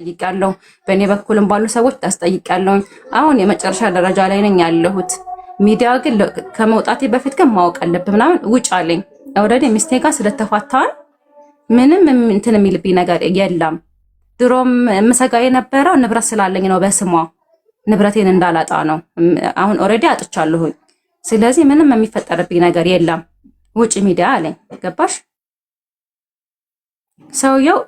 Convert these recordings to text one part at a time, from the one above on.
ጠይቃለሁ። በእኔ በኩልም ባሉ ሰዎች ታስጠይቃለሁ። አሁን የመጨረሻ ደረጃ ላይ ነኝ ያለሁት። ሚዲያ ግን ከመውጣቴ በፊት ግን ማወቅ አለብህ ምናምን ውጭ አለኝ። ኦልሬዲ ሚስቴ ጋር ስለተፋታን ምንም እንትን የሚልብኝ ነገር የለም። ድሮም የምሰጋ የነበረው ንብረት ስላለኝ ነው፣ በስሟ ንብረቴን እንዳላጣ ነው። አሁን ኦልሬዲ አጥቻለሁኝ። ስለዚህ ምንም የሚፈጠርብኝ ነገር የለም። ውጭ ሚዲያ አለኝ። ገባሽ? ሰውየው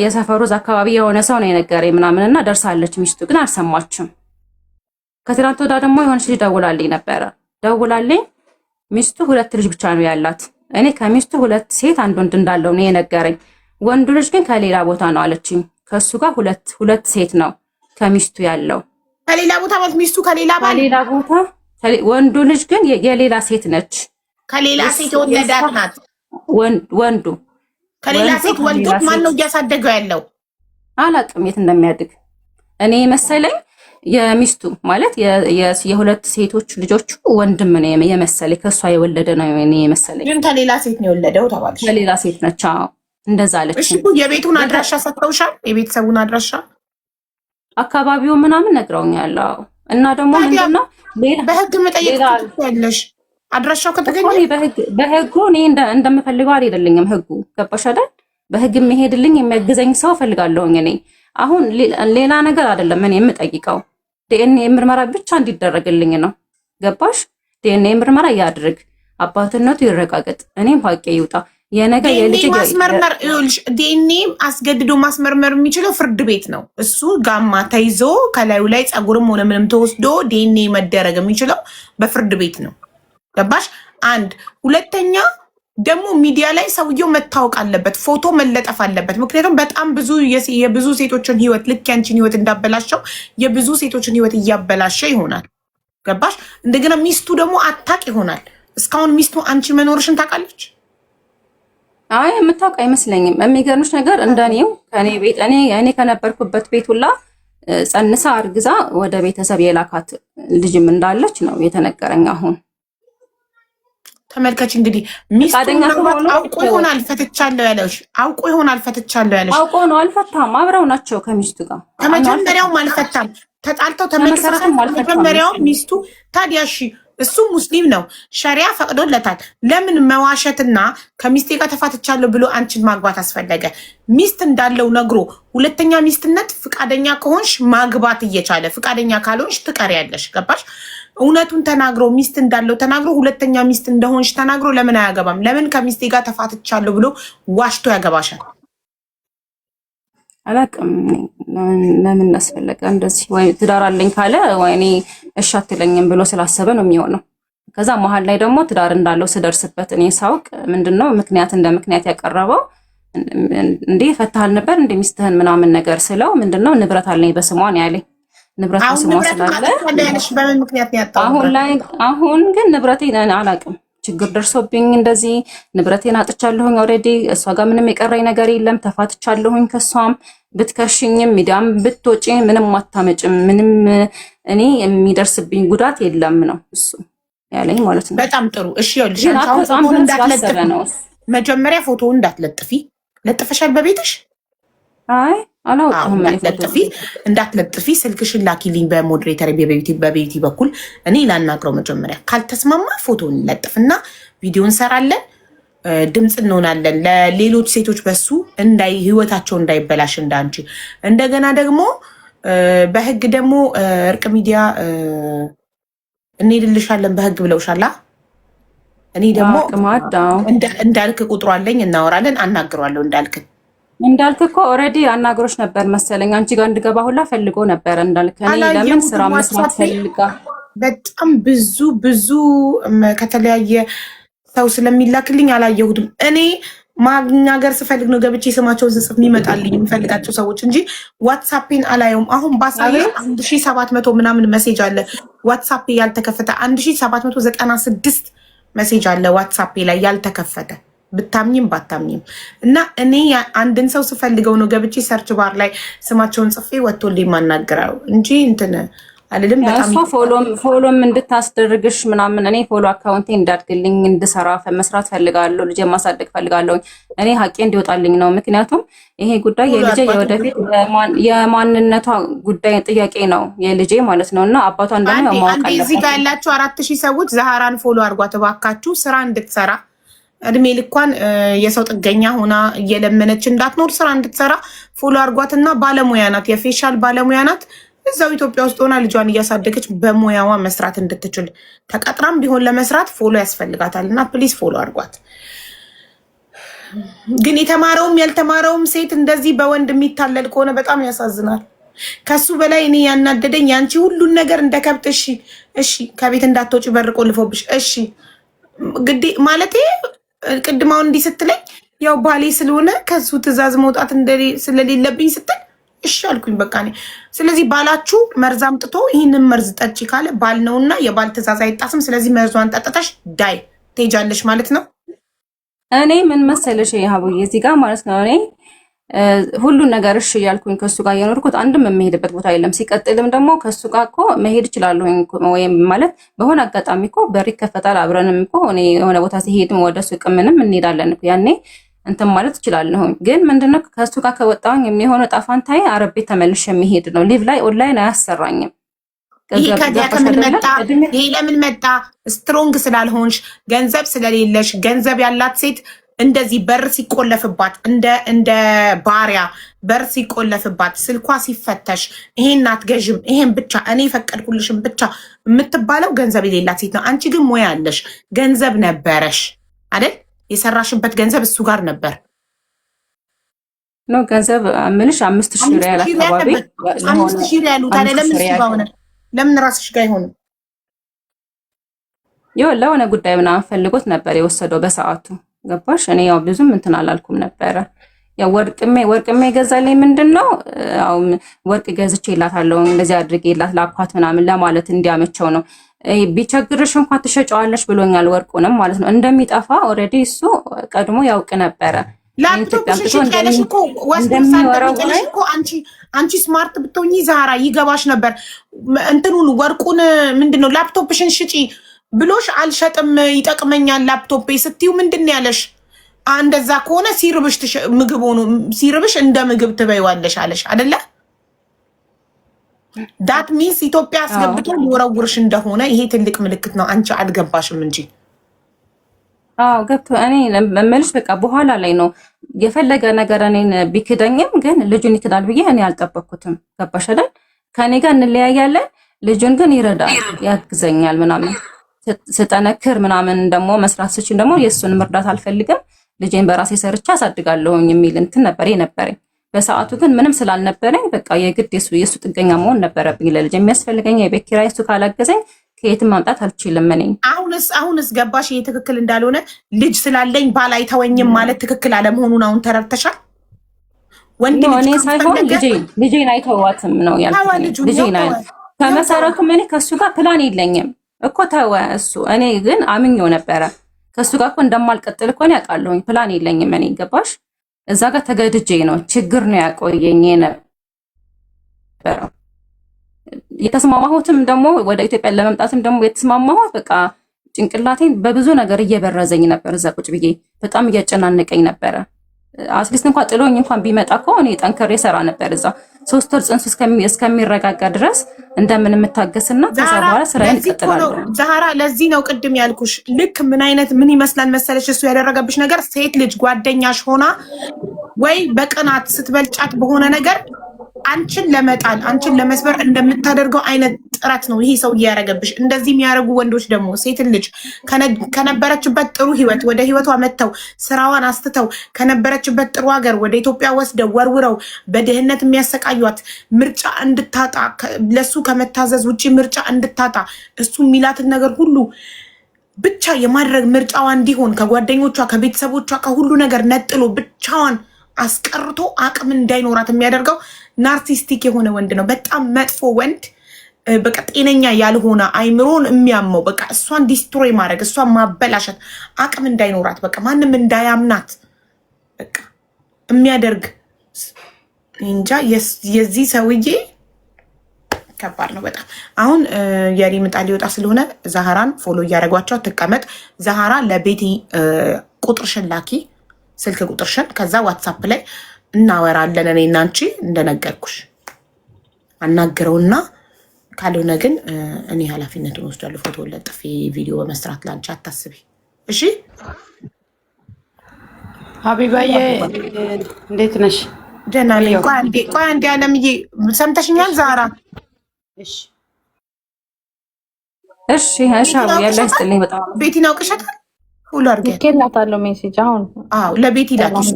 የሰፈሩ አካባቢ የሆነ ሰው ነው የነገረኝ ምናምንና ደርሳለች። ሚስቱ ግን አልሰማችም። ከትናንት ወዲያ ደግሞ የሆነች ልጅ ደውላልኝ ነበረ። ደውላልኝ ሚስቱ 2 ልጅ ብቻ ነው ያላት። እኔ ከሚስቱ 2 ሴት 1 ወንድ እንዳለው ነው የነገረኝ። ወንዱ ልጅ ግን ከሌላ ቦታ ነው አለችኝ። ከሱ ጋር ሁለት ሴት ነው ከሚስቱ ያለው። ከሌላ ቦታ ማለት ሚስቱ ከሌላ ቦታ። ወንዱ ልጅ ግን የሌላ ሴት ነች። ከሌላ ሴት የወለዳት ናት። ወንዱ ከሌላ ሴት ወልዶት ማን ነው እያሳደገው ያለው? አላቅም የት እንደሚያድግ። እኔ መሰለኝ የሚስቱ ማለት የሁለት ሴቶች ልጆቹ ወንድም ነው የመሰለኝ። ከሷ የወለደ ነው እኔ የመሰለኝ። ግን ከሌላ ሴት ነው የወለደው ተባልሽ? ከሌላ ሴት ነች። አዎ እንደዛ አለች። እሺ የቤቱን አድራሻ ሰጥተውሻል? የቤተሰቡን አድራሻ አካባቢው ምናምን ነግረውኛል። አዎ እና ደግሞ ምንድነው በህግ መጠየቅ ትችያለሽ። አድራሻው ከተገኘ በህጉ እኔ እንደምፈልገው አይደለኝም። ህጉ ገባሽ አይደል? በህግ የሚሄድልኝ የሚያግዘኝ ሰው ፈልጋለሁኝ እኔ። አሁን ሌላ ነገር አይደለም እኔ የምጠይቀው ዲኤንኤ ምርመራ ብቻ እንዲደረግልኝ ነው። ገባሽ? ዲኤንኤ ምርመራ ያድርግ፣ አባትነቱ ይረጋገጥ፣ እኔም ሀቄ ይውጣ። የነገ የልጅ ማስመርመር ዲኤንኤ አስገድዶ ማስመርመር የሚችለው ፍርድ ቤት ነው። እሱ ጋማ ተይዞ ከላዩ ላይ ፀጉርም ሆነ ምንም ተወስዶ ዲኤንኤ መደረግ የሚችለው በፍርድ ቤት ነው። ገባሽ? አንድ ሁለተኛ ደግሞ ሚዲያ ላይ ሰውየው መታወቅ አለበት፣ ፎቶ መለጠፍ አለበት። ምክንያቱም በጣም የብዙ ሴቶችን ህይወት ልክ ያንቺን ህይወት እንዳበላሸው የብዙ ሴቶችን ህይወት እያበላሸ ይሆናል። ገባሽ? እንደገና ሚስቱ ደግሞ አታቅ ይሆናል። እስካሁን ሚስቱ አንቺ መኖርሽን ታውቃለች? አይ የምታውቅ አይመስለኝም። የሚገርምሽ ነገር እንደኔው ከኔ ቤት እኔ ከነበርኩበት ቤት ሁላ ጸንሳ አርግዛ ወደ ቤተሰብ የላካት ልጅም እንዳለች ነው የተነገረኝ። አሁን ተመልከች እንግዲህ ሚስቱ አውቆ ይሆን አልፈትቻለሁ ያለሽ? አውቆ ይሆን አልፈትቻለሁ ያለሽ? አውቆ ነው። አልፈታም። አብረው ናቸው ከሚስቱ ጋር። ከመጀመሪያውም አልፈታም። ተጣልተው ተመልሰው መጀመሪያው ሚስቱ ታዲያ እሺ እሱ ሙስሊም ነው፣ ሸሪያ ፈቅዶለታል። ለምን መዋሸትና ከሚስቴ ጋር ተፋትቻለሁ ብሎ አንቺን ማግባት አስፈለገ? ሚስት እንዳለው ነግሮ ሁለተኛ ሚስትነት ፍቃደኛ ከሆንሽ ማግባት እየቻለ ፍቃደኛ ካልሆንሽ ትቀሪያለሽ። ገባሽ? እውነቱን ተናግሮ ሚስት እንዳለው ተናግሮ ሁለተኛ ሚስት እንደሆንሽ ተናግሮ ለምን አያገባም? ለምን ከሚስቴ ጋር ተፋትቻለሁ ብሎ ዋሽቶ ያገባሻል? አላቅም ለምን አስፈለገ እንደዚህ። ወይ ትዳር አለኝ ካለ ወይኔ እሺ አትለኝም ብሎ ስላሰበ ነው የሚሆነው። ከዛ መሀል ላይ ደግሞ ትዳር እንዳለው ስደርስበት እኔ ሳውቅ ምንድነው ምክንያት ያቀረበው እንዴ ፈታሃል ነበር እንደ ሚስትህን ምናምን ነገር ስለው ምንድነው ንብረት አለኝ በስሟ ነው ያለኝ። ንብረት በስሟ ስላለ በምን ምክንያት ያጣው? አሁን ግን ንብረቴን አላቅም ችግር ደርሶብኝ እንደዚህ ንብረቴን አጥቻለሁኝ። ኦልሬዲ እሷ ጋር ምንም የቀረኝ ነገር የለም። ተፋትቻለሁኝ ከሷም። ብትከሽኝም ሚዲያም ብትወጪ ምንም አታመጭም፣ ምንም እኔ የሚደርስብኝ ጉዳት የለም ነው እሱ ያለኝ ማለት ነው። በጣም ጥሩ እሺ። ይኸውልሽ መጀመሪያ ፎቶውን እንዳትለጥፊ። ለጥፈሻል በቤትሽ? አይ አላውቅም። እንዳትለጥፊ ስልክሽን ላኪልኝ በሞዴሬተር በቤቲ በኩል እኔ ላናግረው። መጀመሪያ ካልተስማማ ፎቶን እንለጥፍና ቪዲዮ እንሰራለን፣ ድምፅ እንሆናለን ለሌሎች ሴቶች በሱ ህይወታቸው እንዳይበላሽ እንዳንቺ። እንደገና ደግሞ በህግ ደግሞ እርቅ ሚዲያ እንሄድልሻለን በህግ ብለውሻላ። እኔ ደግሞ እንዳልክ ቁጥሩ አለኝ፣ እናወራለን፣ አናግረዋለሁ እንዳልክ እኮ ኦልሬዲ አናግሮሽ ነበር መሰለኝ። አንቺ ጋር እንድገባ ሁላ ፈልጎ ነበር እንዳልክ። እኔ ለምን ስራ መስራት ፈልጋ በጣም ብዙ ከተለያየ ሰው ስለሚላክልኝ አላየሁትም። እኔ ማግኛገር ስፈልግ ነው ገብቼ ስማቸውን ስጽፍ የሚመጣልኝ የምፈልጋቸው ሰዎች እንጂ ዋትሳፔን አላየውም። አሁን ባሳየ 1700 ምናምን ሜሴጅ አለ ዋትሳፔ ያልተከፈተ 1796 ሜሴጅ አለ ዋትሳፔ ላይ ያልተከፈተ ብታምኝም ባታምኝም። እና እኔ አንድን ሰው ስፈልገው ነው ገብቼ ሰርች ባር ላይ ስማቸውን ጽፌ ወጥቶልኝ ማናገረው እንጂ እንትን አልልም። በጣም ፎሎም እንድታስደርግሽ ምናምን እኔ ፎሎ አካውንቴ እንዳድግልኝ እንድሰራ መስራት ፈልጋለሁ። ልጄ ማሳደግ ፈልጋለሁ። እኔ ሀቄ እንዲወጣልኝ ነው። ምክንያቱም ይሄ ጉዳይ የልጄ የወደፊት የማንነቷ ጉዳይ ጥያቄ ነው የልጄ ማለት ነው። እና አባቷን ደግሞ ማወቅ አለበት። እዚህ ጋር ያላችሁ 4000 ሰዎች ዛህራን ፎሎ አድርጓት እባካችሁ። ስራ እንድትሰራ እድሜ ልኳን የሰው ጥገኛ ሆና እየለመነች እንዳትኖር ስራ እንድትሰራ ፎሎ አድርጓትና ባለሙያ ናት፣ የፌሻል ባለሙያ ናት። እዛው ኢትዮጵያ ውስጥ ሆና ልጇን እያሳደገች በሙያዋ መስራት እንድትችል ተቀጥራም ቢሆን ለመስራት ፎሎ ያስፈልጋታል እና ፕሊዝ ፎሎ አድርጓት። ግን የተማረውም ያልተማረውም ሴት እንደዚህ በወንድ የሚታለል ከሆነ በጣም ያሳዝናል። ከሱ በላይ እኔ ያናደደኝ ያንቺ ሁሉን ነገር እንደ ከብት እሺ ከቤት እንዳትወጪ በር ቆልፎብሽ እሺ ግዴ ማለቴ ቅድማው እንዲህ ስትለኝ ያው ባሌ ስለሆነ ከሱ ትዕዛዝ መውጣት ስለሌለብኝ ስትል እሺ አልኩኝ። በቃ እኔ ስለዚህ ባላችሁ መርዝ አምጥቶ ይህንን መርዝ ጠጪ ካለ ባል ነውና የባል ትዕዛዝ አይጣስም። ስለዚህ መርዟን ጠጥተሽ ዳይ ትሄጃለሽ ማለት ነው። እኔ ምን መሰለሽ ይሀቡዬ እዚህ ጋር ማለት ነው እኔ ሁሉን ነገር እሺ እያልኩኝ ከሱ ጋር የኖርኩት አንድም የምሄድበት ቦታ የለም። ሲቀጥልም ደግሞ ከሱ ጋር እኮ መሄድ እችላለሁ ወይም ማለት በሆነ አጋጣሚ እኮ በር ይከፈታል። አብረንም እኮ እኔ የሆነ ቦታ ሲሄድም ወደ ሱቅ ምንም እንሄዳለን እኮ ያኔ እንትን ማለት እችላለሁ። ግን ምንድነው ከሱ ጋር ከወጣሁኝ የሚሆነው ጣፋንታዬ አረብ ቤት ተመልሼ የሚሄድ ነው። ሊቭ ላይ ኦንላይን አያሰራኝም። ይሄ ለምን መጣ? ስትሮንግ ስላልሆንሽ ገንዘብ ስለሌለሽ። ገንዘብ ያላት ሴት እንደዚህ በር ሲቆለፍባት እንደ ባሪያ በር ሲቆለፍባት ስልኳ ሲፈተሽ ይሄን አትገዥም ይሄን ብቻ እኔ ፈቀድኩልሽም ብቻ የምትባለው ገንዘብ የሌላት ሴት ነው። አንቺ ግን ሙያ አለሽ፣ ገንዘብ ነበረሽ አይደል? የሰራሽበት ገንዘብ እሱ ጋር ነበር ነው። ገንዘብ አምልሽ 5000 ሪያል አካባቢ 5000 ሪያል ታዲያ ለምን ሲባውነ ለምን ራስሽ ጋር አይሆንም? ለሆነ ጉዳይ ምናምን ፈልጎት ነበር የወሰደው በሰዓቱ ገባሽ? እኔ ያው ብዙም እንትን አላልኩም ነበረ። ያው ወርቅሜ ገዛልኝ ምንድነው ያው ወርቅ ገዝቼላታለሁ እንደዚህ አድርጌላት ላኳት ምናምን ለማለት እንዲያመቸው ነው። ቢቸግርሽ እንኳን ትሸጫዋለሽ ብሎኛል። ወርቁንም ማለት ነው እንደሚጠፋ ኦልሬዲ እሱ ቀድሞ ያውቅ ነበረ። አንቺ ስማርት ብትሆኚ ዛራ ይገባሽ ነበር። እንትኑን ወርቁን ምንድነው ላፕቶፕሽን ሽጪ ብሎሽ አልሸጥም ይጠቅመኛል ላፕቶፕ ስትዩ ምንድን ያለሽ? እንደዛ ከሆነ ሲርብሽ እንደ ምግብ ትበይዋለሽ አለሽ አይደለ? ዳት ሚንስ ኢትዮጵያ አስገብቶ ሊወረውርሽ እንደሆነ ይሄ ትልቅ ምልክት ነው። አንቺ አልገባሽም እንጂ ገብቶ እኔ መመልሽ በቃ በኋላ ላይ ነው የፈለገ ነገር እኔን ቢክደኝም ግን ልጁን ይክዳል ብዬ እኔ አልጠበቅኩትም። ገባሽ አይደል? ከኔ ጋር እንለያያለን፣ ልጁን ግን ይረዳል፣ ያግዘኛል ምናምን ስጠነክር ምናምን ደግሞ መስራት ስችል ደግሞ የእሱን መርዳት አልፈልግም፣ ልጄን በራሴ ሰርቻ አሳድጋለሁኝ የሚል እንትን ነበር የነበረኝ። በሰዓቱ ግን ምንም ስላልነበረኝ በቃ የግድ የእሱ ጥገኛ መሆን ነበረብኝ። ለልጅ የሚያስፈልገኝ የቤት ኪራይ እሱ ካላገዘኝ ከየትም ማምጣት አልችልም። እኔ አሁንስ ገባሽ? ይሄ ትክክል እንዳልሆነ ልጅ ስላለኝ ባል አይተወኝም ማለት ትክክል አለመሆኑን አሁን ተረድተሻል? ወንድ ልጅ ሳይሆን ልጄን አይተዋትም ነው ያልኩት። ልጄን ከመሰረቱ እኔ ከእሱ ጋር ፕላን የለኝም እኮ ተወ እሱ። እኔ ግን አምኜው ነበረ ከሱ ጋር እኮ እንደማልቀጥል እኮ ያውቃለሁኝ። ፕላን የለኝም እኔ ገባሽ? እዛ ጋር ተገድጄ ነው ችግር ነው ያቆየኝ ነበረው። የተስማማሁትም ደግሞ ወደ ኢትዮጵያ ለመምጣትም ደግሞ የተስማማሁት በቃ ጭንቅላቴን በብዙ ነገር እየበረዘኝ ነበር። እዛ ቁጭ ብዬ በጣም እያጨናነቀኝ ነበረ። አትሊስት እንኳን ጥሎኝ እንኳን ቢመጣ እኮ እኔ ጠንክሬ ሰራ ነበር። እዛ 3 ወር ጽንሱ እስከሚረጋጋ ድረስ እንደምን የምታገስና ከዛ በኋላ ስራዬን እቀጥላለሁ። ዛህራ ለዚህ ነው ቅድም ያልኩሽ። ልክ ምን ይመስላል መሰለሽ እሱ ያደረገብሽ ነገር፣ ሴት ልጅ ጓደኛሽ ሆና ወይ በቅናት ስትበልጫት በሆነ ነገር አንቺን ለመጣል አንቺን ለመስበር እንደምታደርገው አይነት ጥረት ነው ይሄ ሰው እያደረገብሽ። እንደዚህ የሚያደርጉ ወንዶች ደግሞ ሴት ልጅ ከነበረችበት ጥሩ ህይወት ወደ ህይወቷ መጥተው ስራዋን አስትተው ከነበረችበት ጥሩ ሀገር ወደ ኢትዮጵያ ወስደው ወርውረው በድህነት የሚያሰቃዩት ምርጫ እንድታጣ ለሱ ከመታዘዝ ውጪ ምርጫ እንድታጣ እሱ የሚላትን ነገር ሁሉ ብቻ የማድረግ ምርጫዋ እንዲሆን ከጓደኞቿ ከቤተሰቦቿ ከሁሉ ነገር ነጥሎ ብቻዋን አስቀርቶ አቅም እንዳይኖራት የሚያደርገው ናርሲስቲክ የሆነ ወንድ ነው። በጣም መጥፎ ወንድ፣ በቃ ጤነኛ ያልሆነ አይምሮን የሚያመው በቃ እሷን ዲስትሮይ ማድረግ እሷን ማበላሸት አቅም እንዳይኖራት በቃ ማንም እንዳያምናት በቃ የሚያደርግ እንጃ። የዚህ ሰውዬ ከባድ ነው በጣም። አሁን የሪ ምጣ ሊወጣ ስለሆነ ዛህራን ፎሎ እያደረጓቸው ትቀመጥ። ዛህራ ለቤቲ ቁጥርሽን ላኪ፣ ስልክ ቁጥርሽን። ከዛ ዋትሳፕ ላይ እናወራለን። እኔ እና አንቺ እንደነገርኩሽ አናግረውና ካልሆነ ግን እኔ ኃላፊነቱን ወስዳለሁ። ፎቶ ለጥፌ ቪዲዮ በመስራት ላንቺ አታስቢ እሺ። ሀቢባዬ እንዴት ነሽ? ደህና ነኝ። ቆይ አንዴ አለምዬ ሰምተሽኛል? ዛህራ እሺ ያለ ይስጥልኝ። በጣም ቤቲን አውቅሻታል? ሁሉ አድርጌ ልኬላታለሁ ሜሴጅ አሁን። አዎ ለቤቲ ላኪሽ።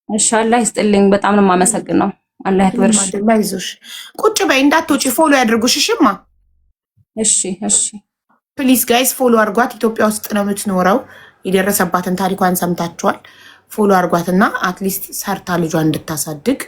እሺ አላህ ይስጥልኝ። በጣም ነው የማመሰግነው። አላህ ያክብርሽ። አይዞሽ ቁጭ በይ እንዳትወጪ። ፎሎ ያድርጉሽ እሺማ። እሺ ፕሊዝ ጋይስ ፎሎ አድርጓት። ኢትዮጵያ ውስጥ ነው የምትኖረው። የደረሰባትን ታሪኳን ሰምታችኋል። ፎሎ አድርጓትና አትሊስት ሰርታ ልጇን እንድታሳድግ